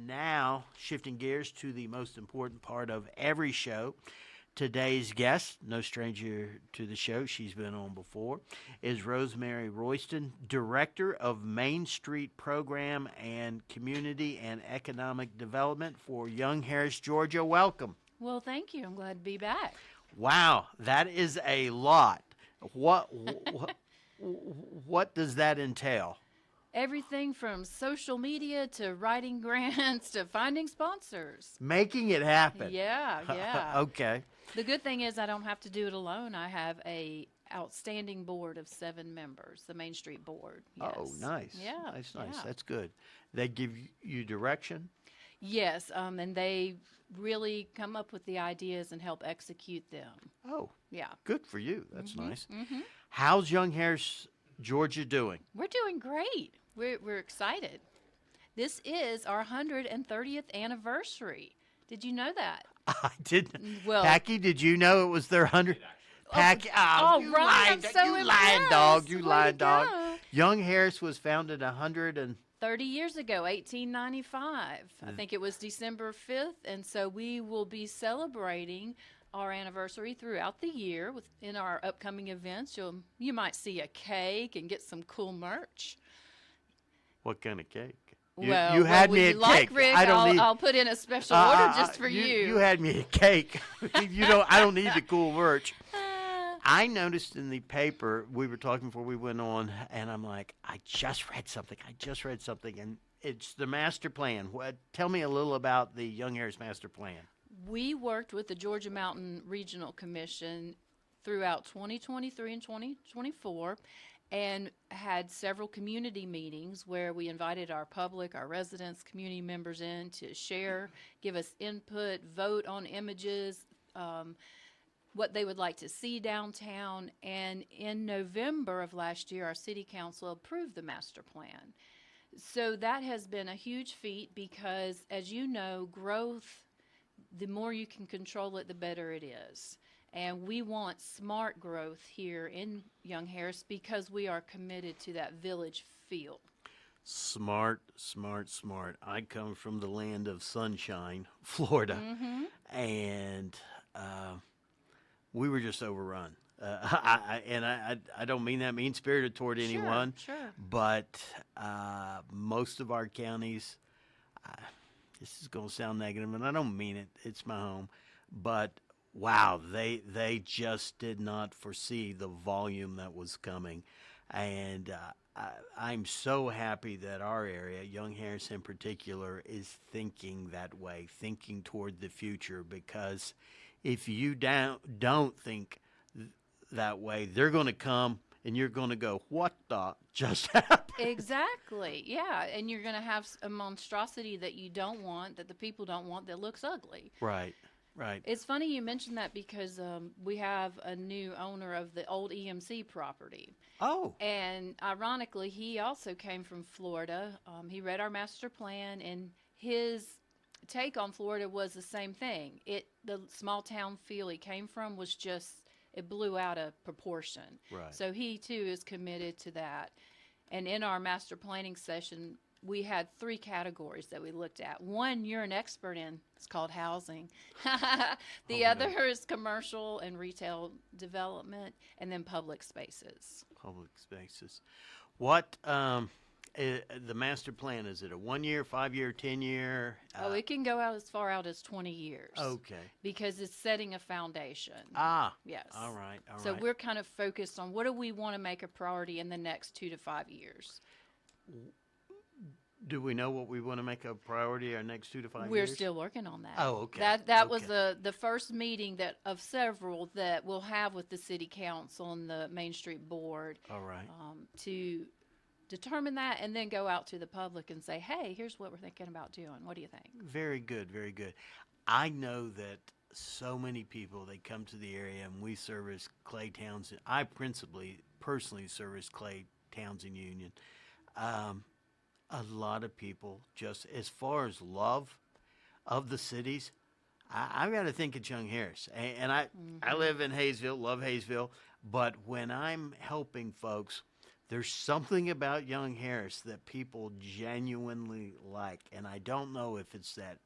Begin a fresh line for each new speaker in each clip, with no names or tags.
now, shifting gears to the most important part of every show. Today's guest, no stranger to the show, she's been on before, is Rosemary Royston, Director of Main Street Program and Community and Economic Development for Young Harris, Georgia. Welcome.
Well, thank you. I'm glad to be back.
Wow, that is a lot. What does that entail?
Everything from social media to writing grants to finding sponsors.
Making it happen.
Yeah.
Okay.
The good thing is I don't have to do it alone. I have a outstanding board of 7 members, the Main Street Board. Yes.
Oh, nice.
Yeah.
Nice.
Yeah.
That's good. They give you direction?
Yes, and they really come up with the ideas and help execute them.
Oh.
Yeah.
Good for you. That's nice.
Mm-hmm.
How's Young Harris, Georgia doing?
We're doing great. We're excited. This is our 130th anniversary. Did you know that?
I didn't.
Well,
Packy, did you know it was their 100? Packy, you
right.
lying,
I'm so
you lying dog. You
impressed.
lying
Way to
dog.
go.
Young Harris was founded
30 years ago, 1895. I think it was December 5th, and so we will be celebrating our anniversary throughout the year in our upcoming events. You might see a cake and get some cool merch.
What kind of cake?
You
had me at
like,
cake.
Rick,
I don't need.
I'll put in a special order just for you.
You had me at cake. I don't need the cool merch. I noticed in the paper, we were talking before we went on, and I'm like, I just read something, and it's the master plan. Tell me a little about the Young Harris master plan.
We worked with the Georgia Mountain Regional Commission throughout 2023 and 2024 and had several community meetings where we invited our public, our residents, community members in to share, give us input, vote on images, what they would like to see downtown. And in November of last year, our city council approved the master plan. So that has been a huge feat because, as you know, growth, the more you can control it, the better it is. And we want smart growth here in Young Harris because we are committed to that village feel.
Smart. I come from the land of sunshine, Florida, and we were just overrun. I don't mean that mean-spirited toward anyone,
Sure.
but most of our counties, this is going to sound negative, and I don't mean it. It's my home, but wow, they just did not foresee the volume that was coming, and I'm so happy that our area, Young Harris in particular, is thinking that way, thinking toward the future, because if you don't think that way, they're going to come and you're going to go, what the just happened?
Exactly, yeah. And you're going to have a monstrosity that you don't want, that the people don't want, that looks ugly.
Right.
It's funny you mentioned that because we have a new owner of the old EMC property.
Oh.
And ironically, he also came from Florida. He read our master plan, and his take on Florida was the same thing. The small town feel he came from was just, it blew out of proportion.
Right.
So he too is committed to that. And in our master planning session, we had 3 categories that we looked at. One you're an expert in. It's called housing. The other is commercial and retail development, and then public spaces.
Public spaces. What the master plan, is it a 1-year, 5-year, 10-year?
It can go out as far out as 20 years.
Okay.
Because it's setting a foundation. Yes.
All right.
So we're kind of focused on what do we want to make a priority in the next 2 to 5 years.
Do we know what we want to make a priority our next 2 to 5 years?
We're still working on that.
Oh, okay.
That was the first meeting of several that we'll have with the city council and the Main Street Board.
All right.
To determine that and then go out to the public and say, hey, here's what we're thinking about doing. What do you think?
Very good. I know that so many people, they come to the area, and we service Clay Townsend. I personally service Clay Townsend Union. A lot of people, just as far as love of the cities, I've got to think of Young Harris. I live in Hayesville, love Hayesville, but when I'm helping folks, there's something about Young Harris that people genuinely like, and I don't know if it's that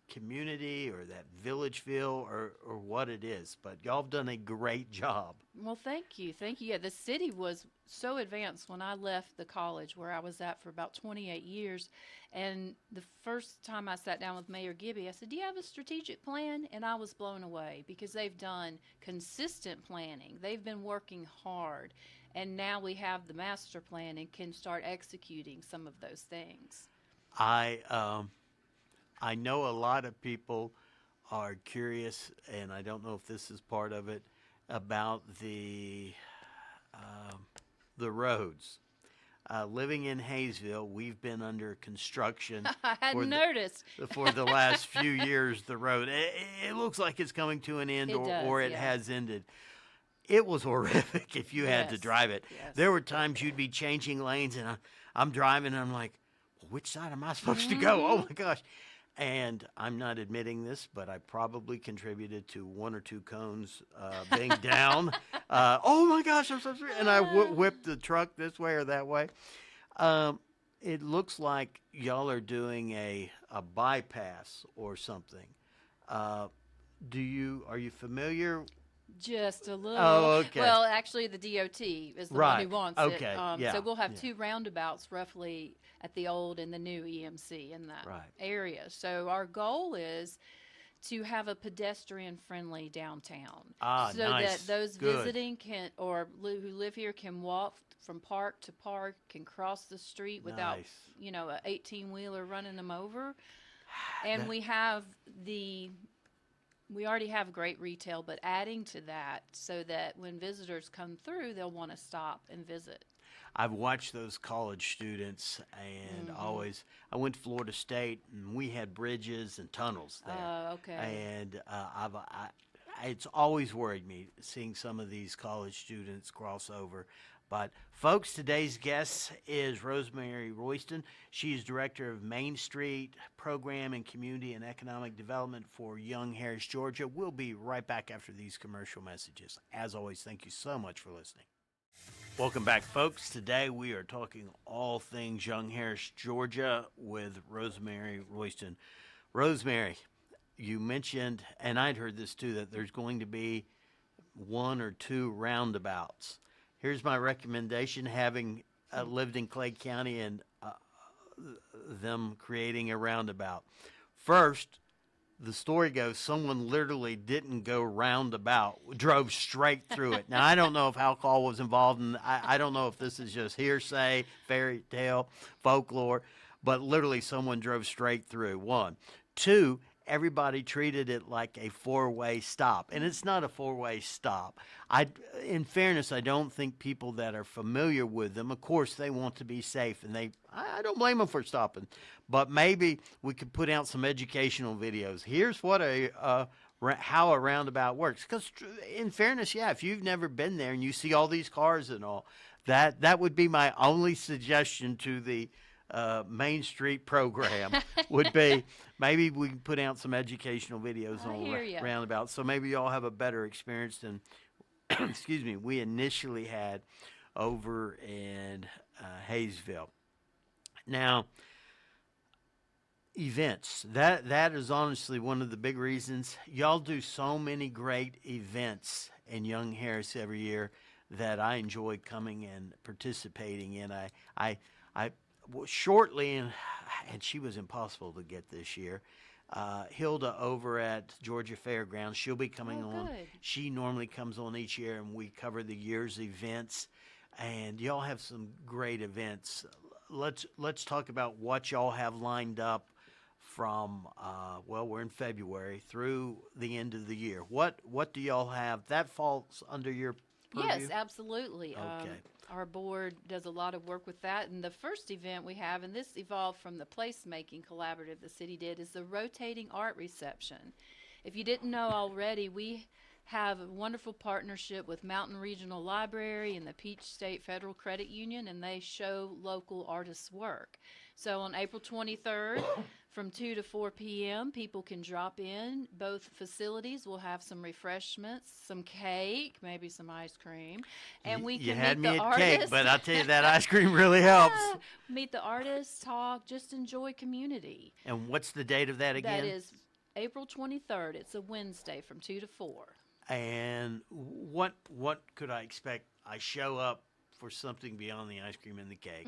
community or that village feel or what it is, but y'all have done a great job.
Well, thank you. Thank you. Yeah, the city was so advanced when I left the college where I was at for about 28 years. And the first time I sat down with Mayor Gibby, I said, "Do you have a strategic plan?" And I was blown away because they've done consistent planning. They've been working hard. And now we have the master plan and can start executing some of those things.
I I know a lot of people are curious, and I don't know if this is part of it, about um, the roads. Living in Hayesville, we've been under construction
I
for
hadn't
the
noticed.
for the last few years. The road, it looks like it's coming to an end,
It does,
or it
yeah.
has ended. It was horrific if you had to
Yes,
drive it.
yes.
There were times you'd be changing lanes, and I'm driving, and I'm like, well, which side am I supposed to go? Oh my gosh. And I'm not admitting this, but I probably contributed to one or two cones being down. Oh my gosh, I'm so sorry. And I whipped the truck this way or that way. It looks like y'all are doing a bypass or something. Uh, are you familiar?
Just a little.
Oh, okay.
Well, actually, the DOT is the one
Right.
who wants
Okay.
it.
Yeah.
So we'll have
Yeah.
two roundabouts roughly at the old and the new EMC in that
Right.
area. So our goal is to have a pedestrian-friendly downtown,
Ah,
so
nice.
that those
Good.
visiting can or who live here can walk from park to park, can cross the street without
Nice.
a 18-wheeler running them over. And
That-
we already have great retail, but adding to that so that when visitors come through, they'll want to stop and visit.
I've watched those college students, and I went to Florida State, and we had bridges and tunnels there.
Okay.
And it's always worried me seeing some of these college students cross over. But folks, today's guest is Rosemary Royston. She's Director of Main Street Program and Community and Economic Development for Young Harris, Georgia. We'll be right back after these commercial messages. As always, thank you so much for listening. Welcome back, folks. Today we are talking all things Young Harris, Georgia with Rosemary Royston. Rosemary, you mentioned, and I'd heard this too, that there's going to be one or two roundabouts. Here's my recommendation, having lived in Clay County and them creating a roundabout. First, the story goes someone literally didn't go roundabout, drove straight through it. Now, I don't know if alcohol was involved, and I don't know if this is just hearsay, fairy tale, folklore, but literally someone drove straight through, one. Two, everybody treated it like a four-way stop, and it's not a four-way stop. In fairness, I don't think people that are familiar with them, of course, they want to be safe, and I don't blame them for stopping, but maybe we could put out some educational videos. Here's what how a roundabout works, because in fairness, yeah, if you've never been there and you see all these cars and all, that would be my only suggestion to the Main Street program would be maybe we can put out some educational videos
I
on
hear ya.
roundabouts, so maybe y'all have a better experience than excuse me, we initially had over in Hayesville. Now, events, that is honestly one of the big reasons. Y'all do so many great events in Young Harris every year that I enjoy coming and participating in. Shortly, and she was impossible to get this year, Hilda over at Georgia Fairgrounds, she'll be coming on.
Good.
She normally comes on each year, and we cover the year's events, and y'all have some great events. Let's talk about what y'all have lined up from, we're in February through the end of the year. What do y'all have? That falls under your purview?
Yes, absolutely.
Okay.
Our board does a lot of work with that. And the first event we have, and this evolved from the placemaking collaborative the city did, is the rotating art reception. If you didn't know already, we have a wonderful partnership with Mountain Regional Library and the Peach State Federal Credit Union, and they show local artists' work. So on April 23rd, from 2 to 4 p.m., people can drop in. Both facilities will have some refreshments, some cake, maybe some ice cream, and we
You
can
had
meet
me
the
at cake,
artists.
but I'll tell you that ice cream really helps.
Meet the artists, talk, just enjoy community.
And what's the date of that again?
That is April 23rd. It's a Wednesday from 2 to 4.
And what could I expect? I show up for something beyond the ice cream and the cake,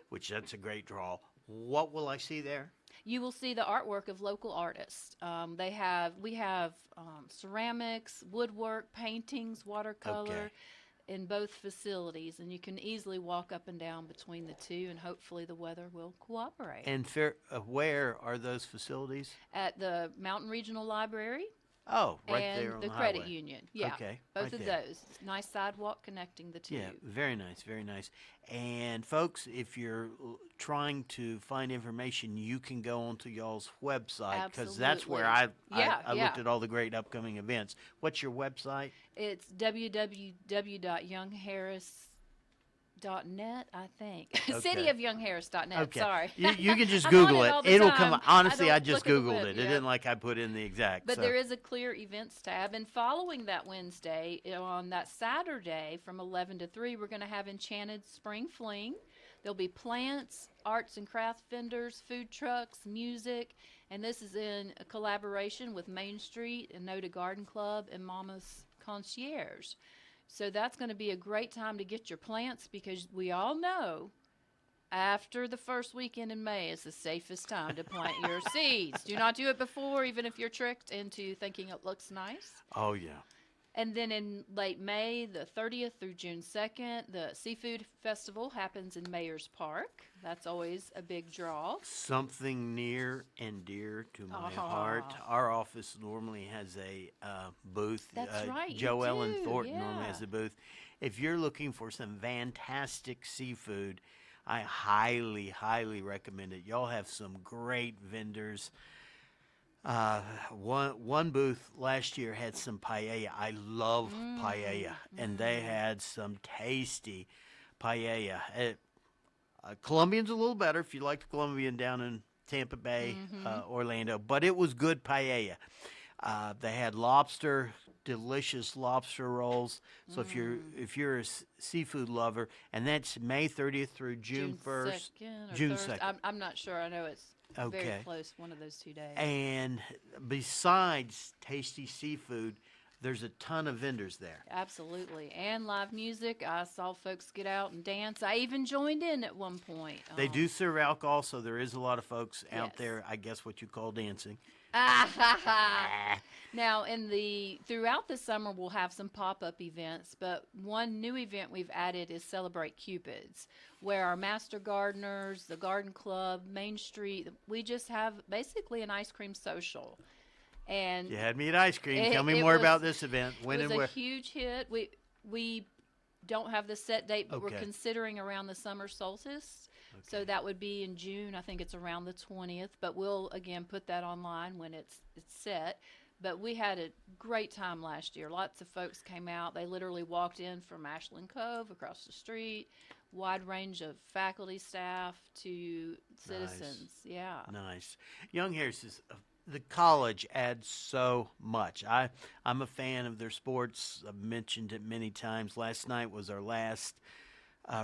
which that's a great draw. What will I see there?
You will see the artwork of local artists. We have ceramics, woodwork, paintings, watercolor in both facilities, and you can easily walk up and down between the two, and hopefully the weather will cooperate.
And where are those facilities?
At the Mountain Regional Library.
Oh, right
and
there on
the
the
credit
highway.
union. Yeah.
Okay.
Both
right
of
there.
those. Nice sidewalk connecting the two.
Yeah, very nice, very nice. And folks, if you're trying to find information, you can go onto y'all's website because that's where I looked at all the great upcoming events. What's your website?
It's www.youngharris.net, I think. Cityofyoungharris.net.
Okay.
Sorry.
You can just
I'm on
Google
it
it.
all the
It'll
time.
come. Honestly,
I
I
don't
just
look at the
Googled
web,
it. It
yeah.
didn't like I put in the exact.
But
so.
there is a clear events tab. And following that Wednesday, on that Saturday from 11 to 3, we're going to have Enchanted Spring Fling. There'll be plants, arts and craft vendors, food trucks, music. And this is in a collaboration with Main Street and Noda Garden Club and Mama's Concierge. So that's going to be a great time to get your plants because we all know after the first weekend in May is the safest time to plant your seeds. Do not do it before, even if you're tricked into thinking it looks nice.
Oh, yeah.
And then in late May, the 30th through June 2nd, the Seafood Festival happens in Mayor's Park. That's always a big draw.
Something near and dear to my heart. Our office normally has a booth.
That's right, you
Joe Ellen
do,
Thornton normally
yeah.
has a booth. If you're looking for some fantastic seafood, I highly, highly recommend it. Y'all have some great vendors. One booth last year had some paella. I love paella, and they had some tasty paella. Colombian's a little better if you like the Colombian down in Tampa Bay, Orlando, but it was good paella. They had lobster, delicious lobster rolls. So if you're a seafood lover, and that's May 30th through June 1st.
June 2nd. I'm not sure. I know it's very close, one of those 2 days.
And besides tasty seafood, there's a ton of vendors there.
Absolutely. And live music. I saw folks get out and dance. I even joined in at one point.
They do serve alcohol, so there is a lot of folks out
Yes.
there, I guess what you call dancing.
Now, throughout the summer, we'll have some pop-up events, but one new event we've added is Celebrate Cupids, where our master gardeners, the garden club, Main Street, we just have basically an ice cream social. And
You had me at ice cream. Tell me
it
more
was-
about this event. When
it was
and where?
a huge hit. We don't have the set date, but we're
Okay.
considering around the summer solstice. So that would be in June. I think it's around the 20th, but we'll again put that online when it's set. But we had a great time last year. Lots of folks came out. They literally walked in from Ashland Cove across the street. Wide range of faculty, staff to citizens. Yeah.
Nice. Young Harris is the college adds so much. I'm a fan of their sports. I've mentioned it many times. Last night was our last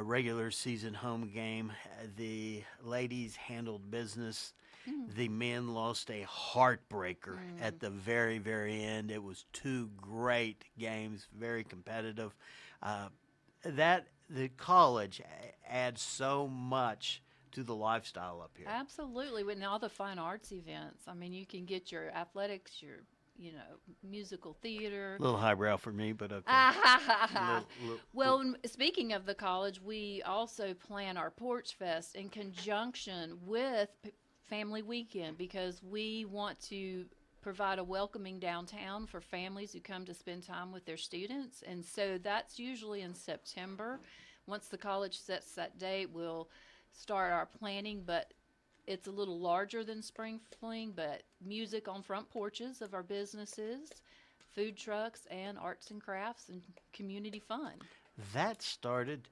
regular season home game. The ladies handled business. The men lost a heartbreaker at the very, very end. It was two great games, very competitive. The college adds so much to the lifestyle up here.
Absolutely. With all the fine arts events. I mean, you can get your athletics, your musical theater.
A little highbrow for me, but okay.
Well, speaking of the college, we also plan our Porch Fest in conjunction with Family Weekend because we want to provide a welcoming downtown for families who come to spend time with their students. And so that's usually in September. Once the college sets that date, we'll start our planning, but it's a little larger than Spring Fling, but music on front porches of our businesses, food trucks, and arts and crafts and community fun.
That started,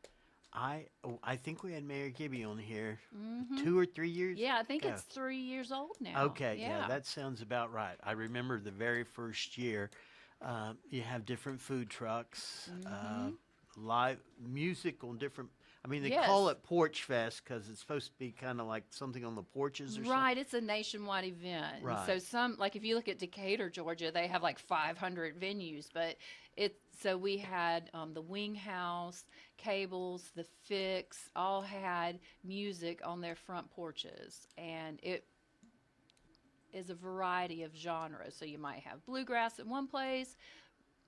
I think we had Mayor Gibby on here 2 or 3 years.
Yeah, I think
ago.
it's 3 years old now.
Okay, yeah, that sounds about right. I remember the very first year, you have different food trucks, live music on different. I mean, they call
Yes.
it Porch Fest because it's supposed to be kind of like something on the porches or something.
Right, it's a nationwide event. And so
Right.
like if you look at Decatur, Georgia, they have like 500 venues, but so we had the Wing House, Cables, the Fix, all had music on their front porches, and it is a variety of genres. So you might have bluegrass in one place,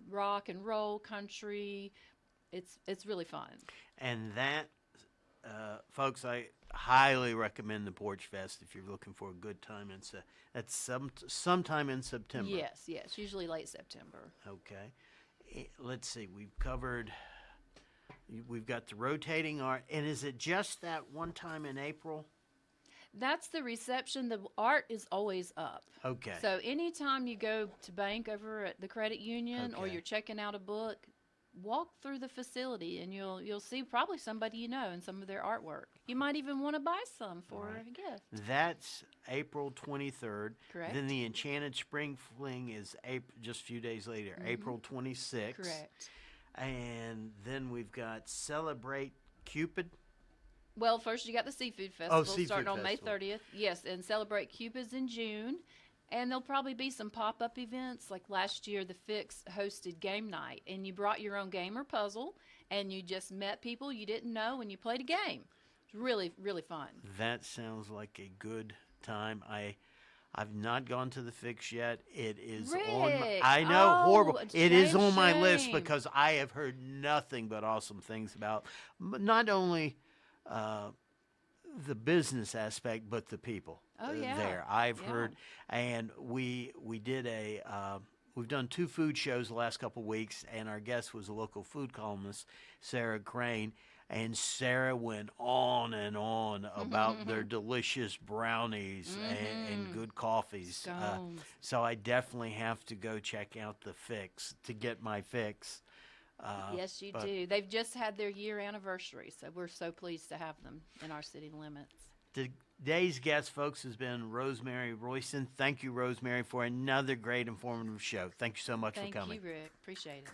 rock and roll, country. It's really fun.
And that, folks, I highly recommend the Porch Fest if you're looking for a good time. That's sometime in September.
Yes, usually late September.
Okay. Let's see. We've got the rotating art, and is it just that one time in April?
That's the reception. The art is always up.
Okay.
So anytime you go to bank over at the credit union or
Okay.
you're checking out a book, walk through the facility and you'll see probably somebody you know and some of their artwork. You might even want to buy some for a gift.
That's April 23rd.
Correct.
Then the Enchanted Spring Fling is just a few days later, April 26th.
Correct.
And then we've got Celebrate Cupid.
Well, first you got the Seafood Festival
Seafood
starting on May
Festival.
30th. Yes, and Celebrate Cupid's in June. And there'll probably be some pop-up events. Like last year, the Fix hosted game night, and you brought your own game or puzzle, and you just met people you didn't know, and you played a game. It's really, really fun.
That sounds like a good time. I've not gone to the Fix yet. It is on my,
Rick!
I know,
Oh,
horrible. It is
shame,
on my list
shame.
because I have heard nothing but awesome things about not only the business aspect but the people there. I've heard, and we did we've done 2 food shows the last couple of weeks, and our guest was a local food columnist, Sarah Crane. And Sarah went on and on about their delicious brownies and good coffees.
Scones.
So I definitely have to go check out the Fix to get my fix.
Yes, you do. They've just had their year anniversary, so we're so pleased to have them in our city limits.
Today's guest, folks, has been Rosemary Royston. Thank you, Rosemary, for another great informative show. Thank you so much for coming.
Thank you, Rick. Appreciate it.